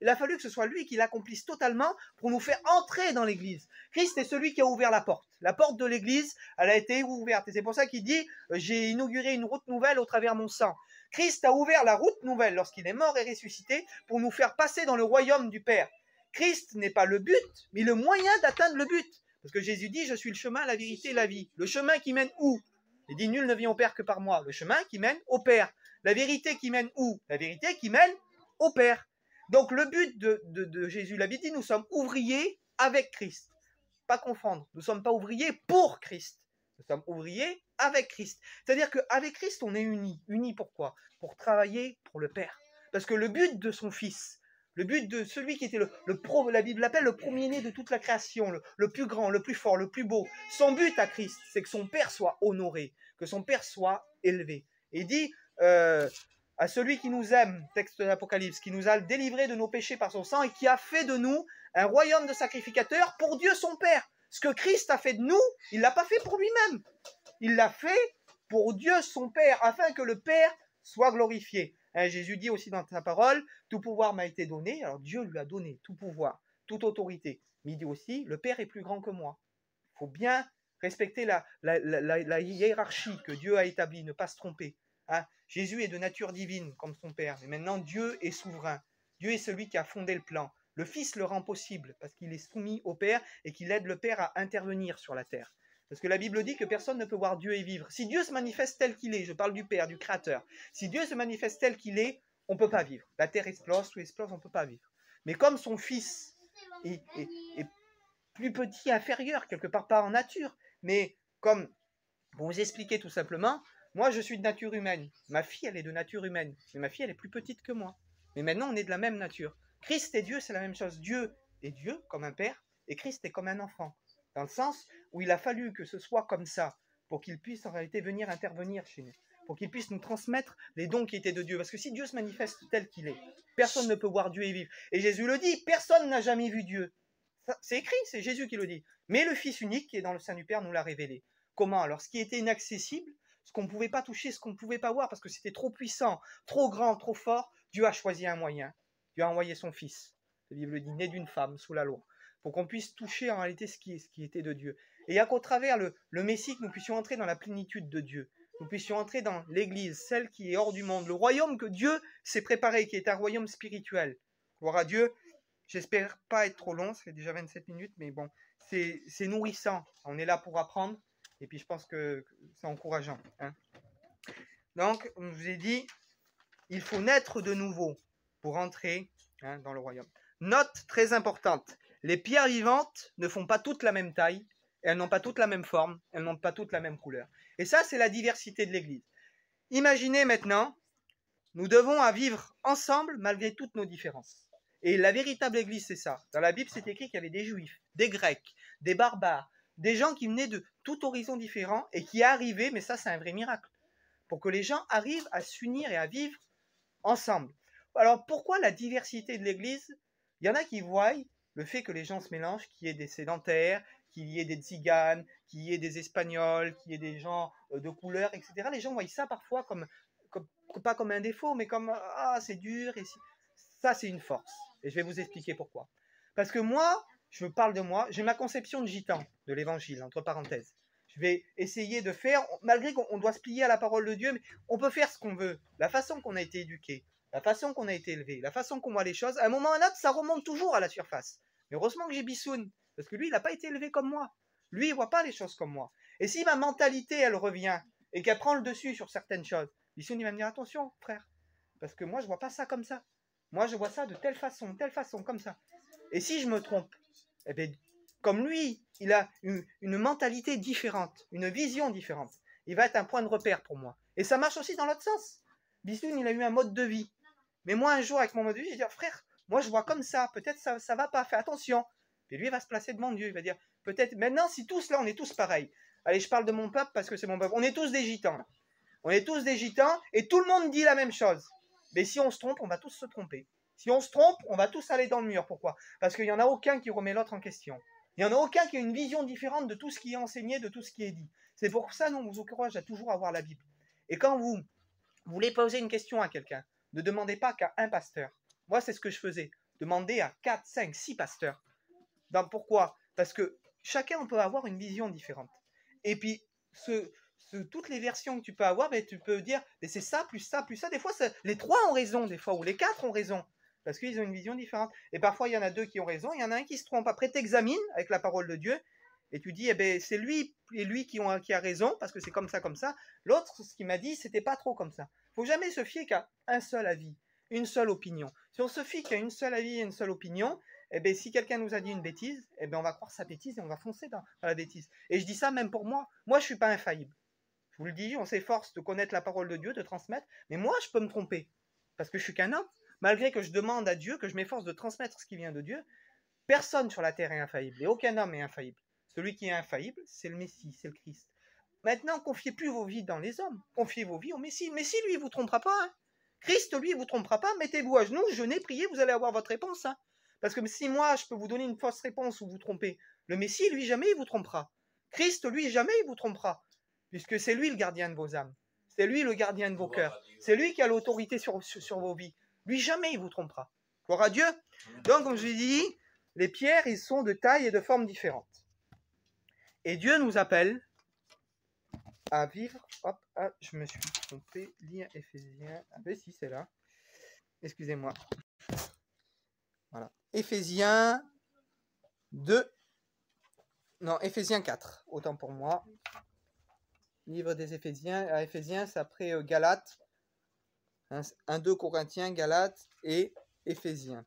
Speaker 1: Il a fallu que ce soit lui qui l'accomplisse totalement pour nous faire entrer dans l'église. Christ est celui qui a ouvert la porte. La porte de l'église, elle a été ouverte. Et c'est pour ça qu'il dit, j'ai inauguré une route nouvelle au travers mon sang. Christ a ouvert la route nouvelle lorsqu'il est mort et ressuscité pour nous faire passer dans le royaume du Père. Christ n'est pas le but, mais le moyen d'atteindre le but. Parce que Jésus dit, je suis le chemin, la vérité et la vie. Le chemin qui mène où? Il dit, nul ne vient au Père que par moi. Le chemin qui mène au Père. La vérité qui mène où? La vérité qui mène au Père. Donc le but de Jésus, la Bible dit, nous sommes ouvriers avec Christ. Pas confondre, nous ne sommes pas ouvriers pour Christ. Nous sommes ouvriers avec Christ. C'est-à-dire qu'avec Christ, on est unis. Unis pourquoi? Pour travailler pour le Père. Parce que le but de son Fils, le but de celui qui était la Bible l'appelle le premier-né de toute la création, le plus grand, le plus fort, le plus beau. Son but à Christ, c'est que son Père soit honoré, que son Père soit élevé. Et il dit à celui qui nous aime, texte de l'Apocalypse, qui nous a délivrés de nos péchés par son sang et qui a fait de nous un royaume de sacrificateurs pour Dieu son Père. Ce que Christ a fait de nous, il ne l'a pas fait pour lui-même. Il l'a fait pour Dieu son Père, afin que le Père soit glorifié. Jésus dit aussi dans sa parole, tout pouvoir m'a été donné. Alors Dieu lui a donné tout pouvoir, toute autorité. Mais il dit aussi, le Père est plus grand que moi. Il faut bien respecter la hiérarchie que Dieu a établie, ne pas se tromper. Jésus est de nature divine comme son Père, mais maintenant Dieu est souverain. Dieu est celui qui a fondé le plan. Le Fils le rend possible parce qu'il est soumis au Père et qu'il aide le Père à intervenir sur la terre. Parce que la Bible dit que personne ne peut voir Dieu et vivre. Si Dieu se manifeste tel qu'il est, je parle du Père, du Créateur, si Dieu se manifeste tel qu'il est, on ne peut pas vivre. La terre explose, tout explose, on ne peut pas vivre. Mais comme son Fils est plus petit, inférieur, quelque part pas en nature, mais comme, pour vous expliquer tout simplement, moi je suis de nature humaine, ma fille elle est de nature humaine, mais ma fille elle est plus petite que moi. Mais maintenant on est de la même nature. Christ et Dieu c'est la même chose. Dieu est Dieu comme un père, et Christ est comme un enfant. Dans le sens où il a fallu que ce soit comme ça, pour qu'il puisse en réalité venir intervenir chez nous, pour qu'il puisse nous transmettre les dons qui étaient de Dieu. Parce que si Dieu se manifeste tel qu'il est, personne ne peut voir Dieu et vivre. Et Jésus le dit, personne n'a jamais vu Dieu. C'est écrit, c'est Jésus qui le dit. Mais le Fils unique qui est dans le sein du Père nous l'a révélé. Comment? Alors, ce qui était inaccessible, ce qu'on ne pouvait pas toucher, ce qu'on ne pouvait pas voir, parce que c'était trop puissant, trop grand, trop fort, Dieu a choisi un moyen. Dieu a envoyé son Fils, la Bible dit, né d'une femme sous la loi, pour qu'on puisse toucher en réalité ce qui était de Dieu. Et il y a qu'au travers le Messie que nous puissions entrer dans la plénitude de Dieu. Nous puissions entrer dans l'Église, celle qui est hors du monde, le royaume que Dieu s'est préparé, qui est un royaume spirituel. Gloire à Dieu. J'espère pas être trop long, ça fait déjà 27 minutes, mais bon, c'est nourrissant. On est là pour apprendre, et puis je pense que c'est encourageant. Donc, je vous ai dit, il faut naître de nouveau pour entrer dans le royaume. Note très importante, les pierres vivantes ne font pas toutes la même taille, elles n'ont pas toutes la même forme, elles n'ont pas toutes la même couleur. Et ça, c'est la diversité de l'Église. Imaginez maintenant, nous devons vivre ensemble malgré toutes nos différences. Et la véritable Église, c'est ça. Dans la Bible, c'est écrit qu'il y avait des Juifs, des Grecs, des barbares, des gens qui venaient de tout horizon différent et qui arrivaient, mais ça, c'est un vrai miracle, pour que les gens arrivent à s'unir et à vivre ensemble. Alors, pourquoi la diversité de l'Église? Il y en a qui voient le fait que les gens se mélangent, qu'il y ait des sédentaires, qu'il y ait des tziganes, qu'il y ait des Espagnols, qu'il y ait des gens de couleur, etc. Les gens voient ça parfois pas comme un défaut, mais comme « Ah, c'est dur ». Et ça, c'est une force. Et je vais vous expliquer pourquoi. Parce que moi, je parle de moi, j'ai ma conception de gitan, de l'évangile, entre parenthèses. Je vais essayer de faire, malgré qu'on doit se plier à la parole de Dieu, mais on peut faire ce qu'on veut. La façon qu'on a été éduqué, la façon qu'on a été élevé, la façon qu'on voit les choses, à un moment ou à un autre, ça remonte toujours à la surface. Mais heureusement que j'ai Bissoun, parce que lui, il n'a pas été élevé comme moi. Lui, il ne voit pas les choses comme moi. Et si ma mentalité, elle revient, et qu'elle prend le dessus sur certaines choses, Bissoun, il va me dire, attention, frère, parce que moi, je ne vois pas ça comme ça. Moi, je vois ça de telle façon, comme ça. Et si je me trompe, eh bien, comme lui, il a une mentalité différente, une vision différente, il va être un point de repère pour moi. Et ça marche aussi dans l'autre sens. Bissoun, il a eu un mode de vie. Mais moi, un jour, avec mon mode de vie, je vais dire, frère, moi, je vois comme ça, peut-être ça ne va pas, fais attention. Et lui, il va se placer devant Dieu, il va dire, peut-être, maintenant, si tous là, on est tous pareils. Allez, je parle de mon peuple parce que c'est mon peuple. On est tous des gitans, là. On est tous des gitans, et tout le monde dit la même chose. Mais si on se trompe, on va tous se tromper. Si on se trompe, on va tous aller dans le mur. Pourquoi? Parce qu'il n'y en a aucun qui remet l'autre en question. Il n'y en a aucun qui a une vision différente de tout ce qui est enseigné, de tout ce qui est dit. C'est pour ça que nous vous encourage à toujours avoir la Bible. Et quand vous voulez poser une question à quelqu'un, ne demandez pas qu'à un pasteur. Moi, c'est ce que je faisais. demander à 4, 5, 6 pasteurs. Pourquoi? Parce que chacun on peut avoir une vision différente. Et puis, toutes les versions que tu peux avoir, ben, tu peux dire, c'est ça, plus ça, plus ça. Des fois, les 3 ont raison, des fois, ou les 4 ont raison. Parce qu'ils ont une vision différente. Et parfois, il y en a 2 qui ont raison, il y en a un qui se trompe. Après, tu examines avec la parole de Dieu, et tu dis, eh ben, c'est lui et lui qui a raison, parce que c'est comme ça, comme ça. L'autre, ce qu'il m'a dit, c'était pas trop comme ça. Il ne faut jamais se fier qu'à un seul avis, une seule opinion. Si on se fie qu'à une seule avis et une seule opinion, eh ben, si quelqu'un nous a dit une bêtise, eh ben, on va croire sa bêtise et on va foncer dans la bêtise. Et je dis ça même pour moi. Moi, je ne suis pas infaillible. Je vous le dis, on s'efforce de connaître la parole de Dieu, de transmettre, mais moi, je peux me tromper, parce que je suis qu'un homme. Malgré que je demande à Dieu, que je m'efforce de transmettre ce qui vient de Dieu, personne sur la terre est infaillible, et aucun homme est infaillible. Celui qui est infaillible, c'est le Messie, c'est le Christ. Maintenant, confiez plus vos vies dans les hommes, confiez vos vies au Messie. Le Messie, lui, il ne vous trompera pas. Hein. Christ, lui, il ne vous trompera pas. Mettez-vous à genoux, jeûnez, priez, vous allez avoir votre réponse. Hein. Parce que si moi, je peux vous donner une fausse réponse ou vous tromper, le Messie, lui, jamais il vous trompera. Christ, lui, jamais il vous trompera. Puisque c'est lui le gardien de vos âmes. C'est lui le gardien de vos cœurs. C'est lui qui a l'autorité sur vos vies. Lui, jamais il vous trompera. Gloire à Dieu. Donc, comme je l'ai dit, les pierres, ils sont de taille et de forme différentes. Et Dieu nous appelle à vivre... Hop, ah, je me suis trompé. Lire Éphésiens... Ah ben si, c'est là. Excusez-moi. Voilà. Éphésiens 2. Non, Éphésiens 4. Autant pour moi. Livre des Éphésiens. À Éphésiens, c'est après Galates. 1-2 Corinthiens, Galates et Éphésiens.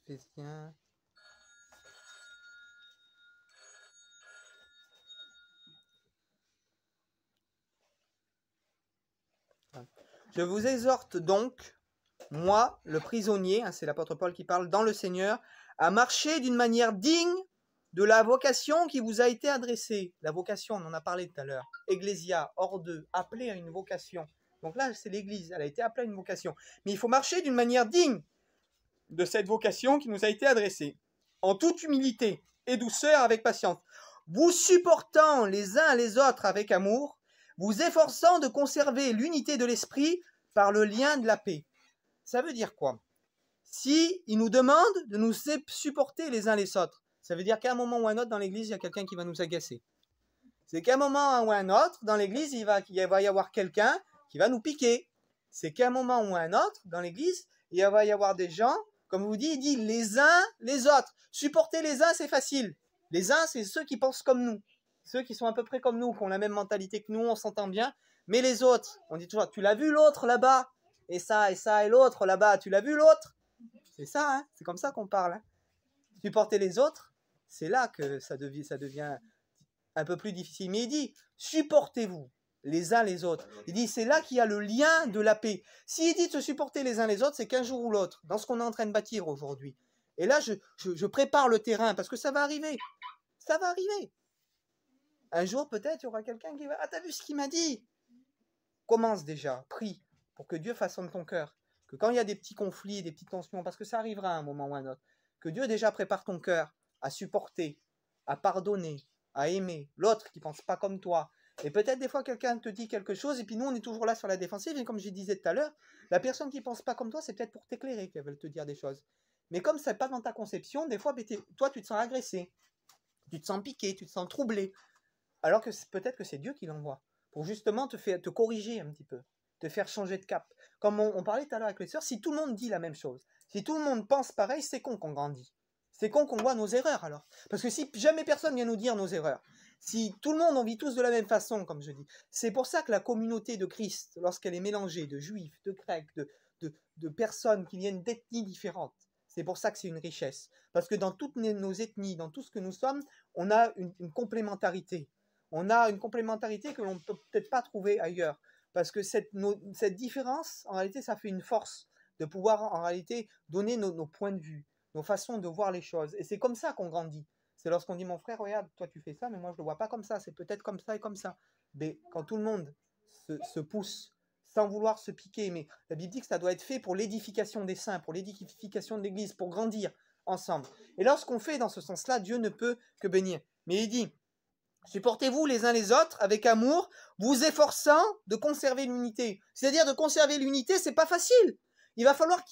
Speaker 1: Éphésiens. Je vous exhorte donc, moi, le prisonnier, hein, c'est l'apôtre Paul qui parle, dans le Seigneur, à marcher d'une manière digne de la vocation qui vous a été adressée. La vocation, on en a parlé tout à l'heure. Ecclésia, hors d'eux, appelé à une vocation. Donc là, c'est l'Église, elle a été appelée à une vocation. Mais il faut marcher d'une manière digne de cette vocation qui nous a été adressée, en toute humilité et douceur avec patience, vous supportant les uns les autres avec amour, vous efforçant de conserver l'unité de l'esprit par le lien de la paix. Ça veut dire quoi? Si il nous demande de nous supporter les uns les autres, ça veut dire qu'à un moment ou un autre dans l'église, il y a quelqu'un qui va nous agacer. C'est qu'à un moment ou un autre dans l'église, il va y avoir quelqu'un qui va nous piquer. C'est qu'à un moment ou un autre dans l'église, il va y avoir des gens, comme je vous dis, il dit les uns les autres. Supporter les uns, c'est facile. Les uns, c'est ceux qui pensent comme nous. Ceux qui sont à peu près comme nous, qui ont la même mentalité que nous, on s'entend bien. Mais les autres, on dit toujours, tu l'as vu l'autre là-bas? Et ça, et l'autre là-bas, tu l'as vu l'autre? C'est ça, hein, c'est comme ça qu'on parle. Hein. Supporter les autres, c'est là que ça devient un peu plus difficile. Mais il dit, supportez-vous les uns les autres. Il dit, c'est là qu'il y a le lien de la paix. S'il dit de se supporter les uns les autres, c'est qu'un jour ou l'autre, dans ce qu'on est en train de bâtir aujourd'hui. Et là, je prépare le terrain, parce que ça va arriver. Ça va arriver. Un jour, peut-être, il y aura quelqu'un qui va... Ah, t'as vu ce qu'il m'a dit? Commence déjà, prie, pour que Dieu façonne ton cœur. Que quand il y a des petits conflits, des petites tensions, parce que ça arrivera à un moment ou à un autre, que Dieu déjà prépare ton cœur à supporter, à pardonner, à aimer l'autre qui ne pense pas comme toi. Et peut-être des fois quelqu'un te dit quelque chose et puis nous on est toujours là sur la défensive et comme je disais tout à l'heure, la personne qui ne pense pas comme toi c'est peut-être pour t'éclairer qu'elle veut te dire des choses. Mais comme ce n'est pas dans ta conception, des fois toi tu te sens agressé, tu te sens piqué, tu te sens troublé. Alors que peut-être que c'est Dieu qui l'envoie pour justement te corriger un petit peu, te faire changer de cap. Comme on parlait tout à l'heure avec les sœurs, si tout le monde dit la même chose, si tout le monde pense pareil, c'est con qu'on grandit. C'est con qu'on voit nos erreurs alors. Parce que si jamais personne vient nous dire nos erreurs, si tout le monde en vit tous de la même façon, comme je dis, c'est pour ça que la communauté de Christ, lorsqu'elle est mélangée de juifs, de grecs, de personnes qui viennent d'ethnies différentes, c'est pour ça que c'est une richesse. Parce que dans toutes nos ethnies, dans tout ce que nous sommes, on a une complémentarité. On a une complémentarité que l'on ne peut peut-être pas trouver ailleurs. Parce que cette différence, en réalité, ça fait une force de pouvoir, en réalité, donner nos points de vue, nos façons de voir les choses. Et c'est comme ça qu'on grandit. C'est lorsqu'on dit, mon frère, regarde, toi tu fais ça, mais moi je ne le vois pas comme ça. C'est peut-être comme ça et comme ça. Mais quand tout le monde se pousse, sans vouloir se piquer, mais la Bible dit que ça doit être fait pour l'édification des saints, pour l'édification de l'Église, pour grandir ensemble. Et lorsqu'on fait dans ce sens-là, Dieu ne peut que bénir. Mais il dit, supportez-vous les uns les autres avec amour, vous efforçant de conserver l'unité. C'est-à-dire de conserver l'unité, c'est pas facile. il va falloir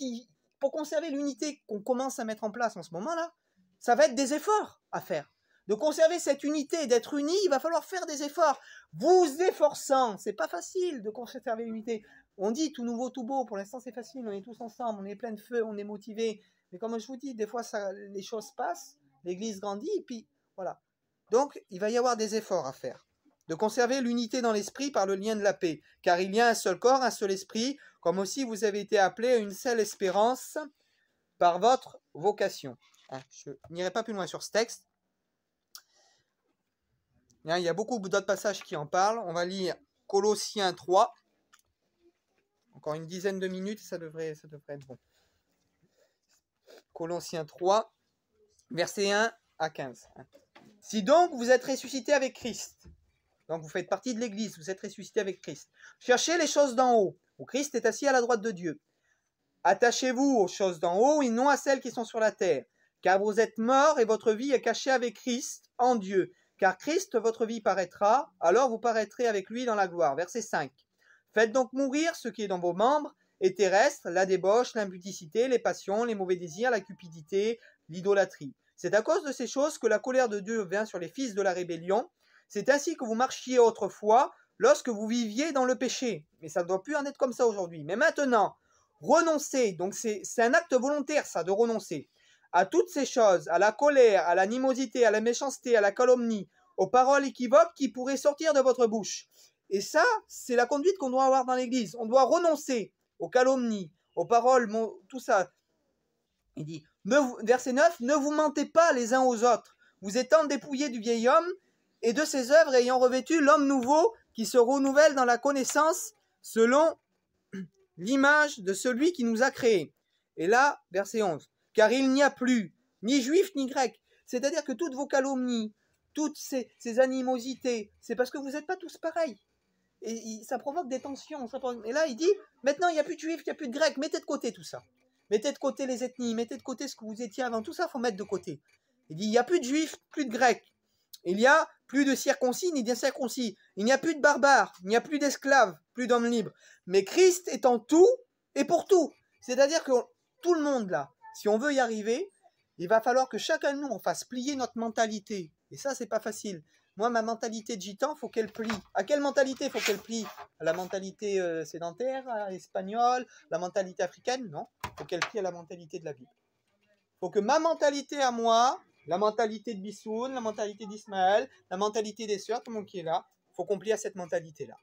Speaker 1: pour conserver l'unité qu'on commence à mettre en place en ce moment-là, ça va être des efforts à faire. De conserver cette unité, d'être unis, il va falloir faire des efforts. Vous efforçant, c'est pas facile de conserver l'unité. On dit tout nouveau, tout beau, pour l'instant c'est facile, on est tous ensemble, on est plein de feu, on est motivés. Mais comme je vous dis, des fois les choses passent, l'église grandit, et puis voilà. Donc il va y avoir des efforts à faire. De conserver l'unité dans l'esprit par le lien de la paix. Car il y a un seul corps, un seul esprit, comme aussi vous avez été appelés à une seule espérance par votre vocation. Je n'irai pas plus loin sur ce texte. Il y a beaucoup d'autres passages qui en parlent. On va lire Colossiens 3. Encore une dizaine de minutes, ça devrait être bon. Colossiens 3, versets 1 à 15. Si donc vous êtes ressuscités avec Christ, donc vous faites partie de l'Église, vous êtes ressuscités avec Christ, cherchez les choses d'en haut, où Christ est assis à la droite de Dieu. Attachez-vous aux choses d'en haut et non à celles qui sont sur la terre, car vous êtes morts et votre vie est cachée avec Christ en Dieu. Car Christ, votre vie paraîtra, alors vous paraîtrez avec lui dans la gloire. Verset 5. Faites donc mourir ce qui est dans vos membres, et terrestres, la débauche, l'impudicité, les passions, les mauvais désirs, la cupidité, l'idolâtrie. C'est à cause de ces choses que la colère de Dieu vient sur les fils de la rébellion. C'est ainsi que vous marchiez autrefois, lorsque vous viviez dans le péché. Mais ça ne doit plus en être comme ça aujourd'hui. Mais maintenant, renoncez, donc c'est un acte volontaire ça, de renoncer à toutes ces choses, à la colère, à l'animosité, à la méchanceté, à la calomnie, aux paroles équivoques qui pourraient sortir de votre bouche. Et ça, c'est la conduite qu'on doit avoir dans l'Église. On doit renoncer aux calomnies, aux paroles, tout ça. Il dit, verset 9, ne vous mentez pas les uns aux autres, vous étant dépouillés du vieil homme et de ses œuvres ayant revêtu l'homme nouveau qui se renouvelle dans la connaissance selon l'image de celui qui nous a créés. Et là, verset 11. Car il n'y a plus ni juif ni grec. C'est-à-dire que toutes vos calomnies, toutes ces animosités, c'est parce que vous n'êtes pas tous pareils. Et ça provoque des tensions. Et là, il dit, maintenant, il n'y a plus de juifs, il n'y a plus de grecs. Mettez de côté tout ça. Mettez de côté les ethnies, mettez de côté ce que vous étiez avant. Tout ça, il faut mettre de côté. Il dit, il n'y a plus de juifs, plus de grecs. Il n'y a plus de circoncis ni d'incirconcis. Il n'y a plus de barbares, il n'y a plus d'esclaves, plus d'hommes libres. Mais Christ est en tout et pour tout. C'est-à-dire que tout le monde là, si on veut y arriver, il va falloir que chacun de nous, on fasse plier notre mentalité. Et ça, c'est pas facile. Moi, ma mentalité de gitan, faut qu'elle plie. À quelle mentalité faut qu'elle plie? À la mentalité sédentaire, espagnole, la mentalité africaine? Non. Faut qu'elle plie à la mentalité de la Bible. Faut que ma mentalité à moi, la mentalité de Bissoun, la mentalité d'Ismaël, la mentalité des sœurs, tout le monde qui est là, faut qu'on plie à cette mentalité-là.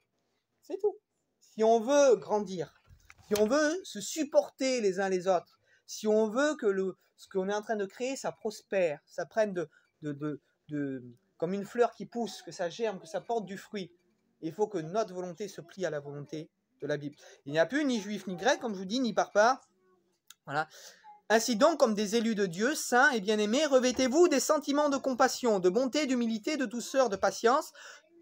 Speaker 1: C'est tout. Si on veut grandir, si on veut se supporter les uns les autres, si on veut que ce qu'on est en train de créer, ça prospère, ça prenne comme une fleur qui pousse, que ça germe, que ça porte du fruit, il faut que notre volonté se plie à la volonté de la Bible. Il n'y a plus ni juif ni grec, comme je vous dis, ni barbare. Voilà. Ainsi donc, comme des élus de Dieu, saints et bien-aimés, revêtez-vous des sentiments de compassion, de bonté, d'humilité, de douceur, de patience.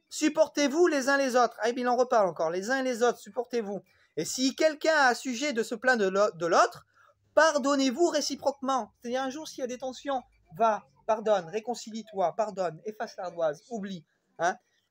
Speaker 1: Supportez-vous les uns les autres. Ah, il en reparle encore. Les uns et les autres, supportez-vous. Et si quelqu'un a sujet de se plaindre de l'autre, pardonnez-vous réciproquement. C'est-à-dire un jour, s'il y a des tensions, va, pardonne, réconcilie-toi, pardonne, efface l'ardoise, oublie.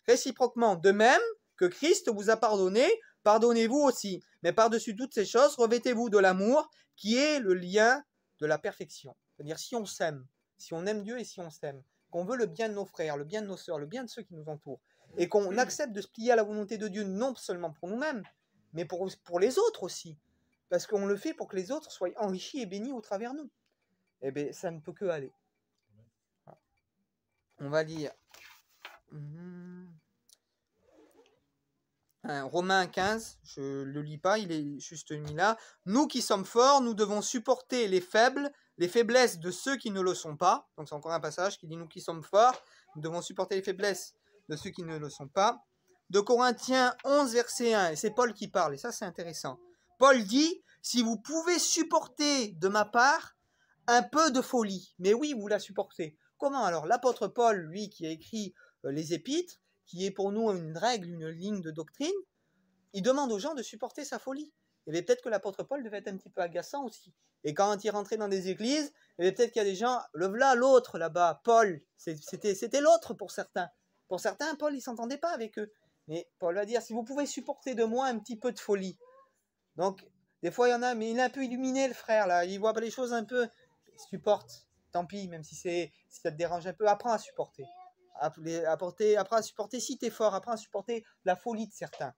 Speaker 1: Réciproquement, de même que Christ vous a pardonné, pardonnez-vous aussi. Mais par-dessus toutes ces choses, revêtez-vous de l'amour qui est le lien de la perfection. C'est-à-dire si on s'aime, si on aime Dieu et si on s'aime, qu'on veut le bien de nos frères, le bien de nos sœurs, le bien de ceux qui nous entourent, et qu'on accepte de se plier à la volonté de Dieu, non seulement pour nous-mêmes, mais pour les autres aussi. Parce qu'on le fait pour que les autres soient enrichis et bénis au travers de nous. Eh bien, ça ne peut que aller. On va lire Romains 15, je ne le lis pas, il est juste mis là. Nous qui sommes forts, nous devons supporter les faiblesses de ceux qui ne le sont pas. Donc c'est encore un passage qui dit nous qui sommes forts, nous devons supporter les faiblesses de ceux qui ne le sont pas. De Corinthiens 11, verset 1, et c'est Paul qui parle, et ça c'est intéressant. Paul dit, si vous pouvez supporter de ma part un peu de folie, mais oui, vous la supportez. Comment alors? L'apôtre Paul, lui, qui a écrit les épîtres, qui est pour nous une règle, une ligne de doctrine, il demande aux gens de supporter sa folie. Et peut-être que l'apôtre Paul devait être un petit peu agaçant aussi. Et quand il rentrait dans des églises, peut-être qu'il y a des gens, le voilà l'autre là-bas, Paul, c'était l'autre pour certains. Pour certains, Paul, il ne s'entendait pas avec eux. Mais Paul va dire, si vous pouvez supporter de moi un petit peu de folie. Donc, Des fois, il y en a, mais il est un peu illuminé, le frère, là. Il voit les choses un peu. Il supporte. Tant pis, même si ça te dérange un peu, apprends à supporter. Apprends à supporter si tu es fort. Apprends à supporter la folie de certains.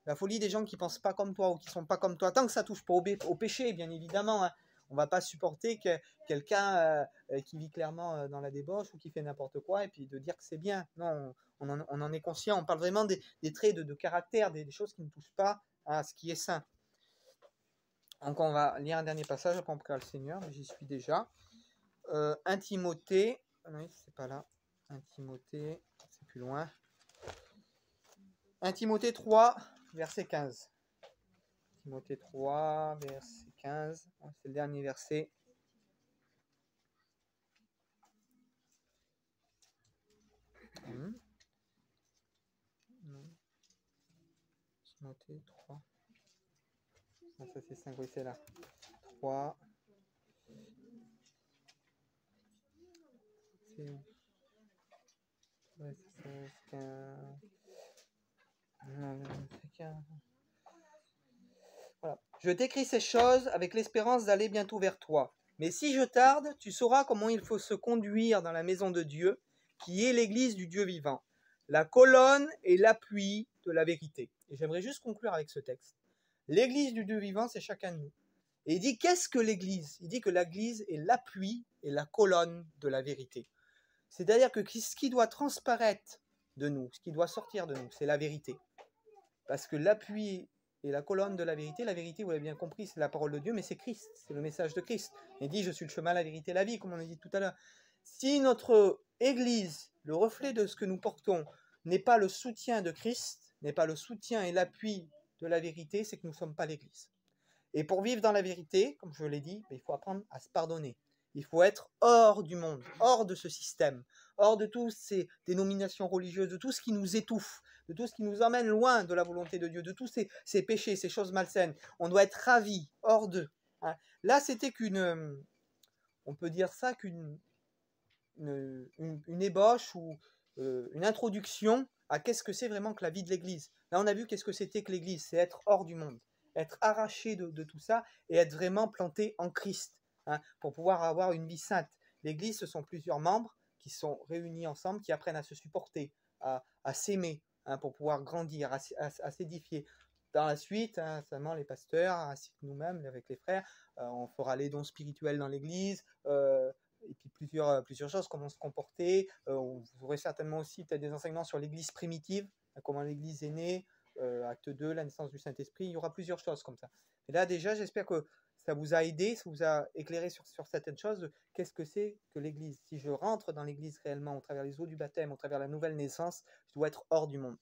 Speaker 1: La folie des gens qui pensent pas comme toi ou qui sont pas comme toi. Tant que ça touche pas au péché, bien évidemment. Hein. On va pas supporter que quelqu'un qui vit clairement dans la débauche ou qui fait n'importe quoi et puis de dire que c'est bien. Non, on en est conscient. On parle vraiment des traits de caractère, des choses qui ne touchent pas à ce qui est saint. Donc on va lire un dernier passage, après on prie le Seigneur, mais j'y suis déjà. 1 Timothée, non, c'est pas là. 1 Timothée, c'est plus loin. 1 Timothée 3, verset 15. Timothée 3, verset 15. C'est le dernier verset. Timothée 3. Ah, ça c'est 5, oui c'est là. 3. C'est 15. Voilà. Je t'écris ces choses avec l'espérance d'aller bientôt vers toi. Mais si je tarde, tu sauras comment il faut se conduire dans la maison de Dieu, qui est l'église du Dieu vivant, la colonne et l'appui de la vérité. Et j'aimerais juste conclure avec ce texte. L'église du Dieu vivant, c'est chacun de nous. Et il dit, qu'est-ce que l'église? Il dit que l'église est l'appui et la colonne de la vérité. C'est-à-dire que ce qui doit transparaître de nous, ce qui doit sortir de nous, c'est la vérité. Parce que l'appui et la colonne de la vérité, vous l'avez bien compris, c'est la parole de Dieu, mais c'est Christ, c'est le message de Christ. Il dit, je suis le chemin, la vérité, la vie, comme on a dit tout à l'heure. Si notre Église, le reflet de ce que nous portons, n'est pas le soutien de Christ, n'est pas le soutien et l'appui de la vérité, c'est que nous ne sommes pas l'Église. Et pour vivre dans la vérité, comme je l'ai dit, il faut apprendre à se pardonner. Il faut être hors du monde, hors de ce système, hors de toutes ces dénominations religieuses, de tout ce qui nous étouffe, de tout ce qui nous emmène loin de la volonté de Dieu, de tous ces péchés, ces choses malsaines. On doit être ravi, hors d'eux. Hein. Là, c'était on peut dire ça, qu'une ébauche ou une introduction à qu'est-ce que c'est vraiment que la vie de l'Église. Là, on a vu qu'est-ce que c'était que l'Église, c'est être hors du monde, être arraché de tout ça et être vraiment planté en Christ, hein, pour pouvoir avoir une vie sainte. L'Église, ce sont plusieurs membres qui sont réunis ensemble, qui apprennent à se supporter, à s'aimer, hein, pour pouvoir grandir, à s'édifier. Dans la suite, hein, seulement les pasteurs, ainsi que nous-mêmes, avec les frères, on fera les dons spirituels dans l'Église, et puis plusieurs choses, comment se comporter. Vous aurez certainement aussi peut-être des enseignements sur l'Église primitive, comment l'Église est née, acte 2, la naissance du Saint-Esprit. Il y aura plusieurs choses comme ça. Et là déjà, j'espère que ça vous a aidé, ça vous a éclairé sur certaines choses. Qu'est-ce que c'est que l'Église? Si je rentre dans l'Église réellement, au travers les eaux du baptême, au travers la nouvelle naissance, je dois être hors du monde.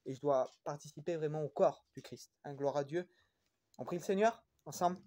Speaker 1: Et je dois participer vraiment au corps du Christ. Hein, gloire à Dieu. On prie le Seigneur ensemble.